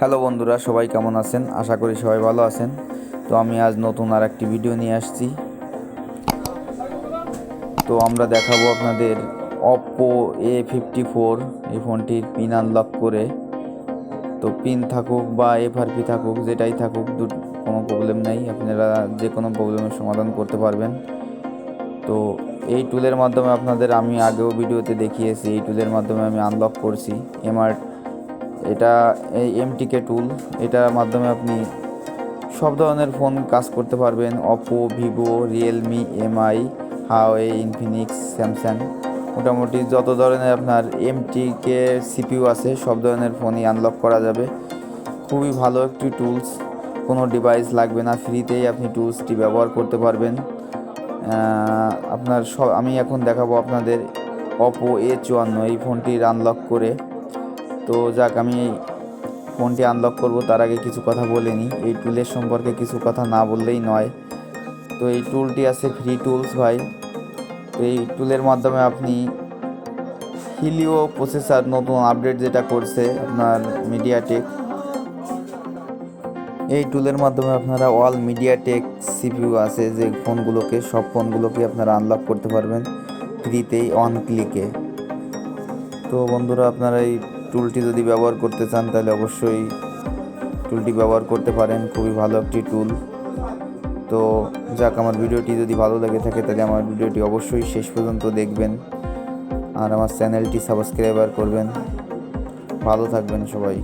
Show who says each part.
Speaker 1: Hello বন্ধুরা, সবাই কেমন আছেন? আশা করি সবাই ভালো আছেন। তো আমি আজ নতুন আর একটি ভিডিও নিয়ে আসছি। তো আমরা দেখাবো আপনাদের OPPO A54 এই ফোনটির পিন আনলক করে। তো পিন থাকুক বা FRP থাকুক, যেটাই থাকুক, কোনো প্রবলেম নেই, আপনারা যে কোনো প্রবলেমের সমাধান করতে পারবেন। তো এই টুলের মাধ্যমে আপনাদের আমি আগেও ভিডিওতে দেখিয়েছি, এই টুলের মাধ্যমে আমি আনলক করছি। এটা এই MTK টুল, এটার মাধ্যমে আপনি সব ধরনের ফোন কাজ করতে পারবেন। OPPO, Vivo, Realme, MI, Huawei, Infinix, Samsung, মোটামুটি যত ধরনের আপনার MTK CPU আছে সব ধরনের ফোনই আনলক করা যাবে। খুবই ভালো একটি টুলস, কোনো ডিভাইস লাগবে না, ফ্রিতেই আপনি টুলসটি ব্যবহার করতে পারবেন। আমি এখন দেখাবো আপনাদের OPPO A54 এই ফোনটির আনলক করে। তো যাক, আমি ফোনটি আনলক করব তার আগে কিছু কথা বলে নিই। এই টুলের সম্পর্কে কিছু কথা না বললেই নয়। তো এই টুলটি আছে ফ্রি টুলস ভাই। তো এই টুলের মাধ্যমে আপনি হিলিও প্রসেসর নতুন আপডেট যেটা করছে আপনার মিডিয়াটেক, এই টুলের মাধ্যমে আপনারা অল মিডিয়াটেক CPU আছে যে সব ফোনগুলোকে আপনারা আনলক করতে পারবেন ফ্রিতেই, অন ক্লিকে। তো বন্ধুরা, আপনারা এই টুলটি যদি ব্যবহার করতে চান তাহলে অবশ্যই টুলটি ব্যবহার করতে পারেন, খুবই ভালো একটি টুল। তো যাক, আমার ভিডিওটি যদি ভালো লেগে থাকে তাহলে আমার ভিডিওটি অবশ্যই শেষ পর্যন্ত দেখবেন আর আমার চ্যানেলটি সাবস্ক্রাইবার করবেন। ভালো থাকবেন সবাই।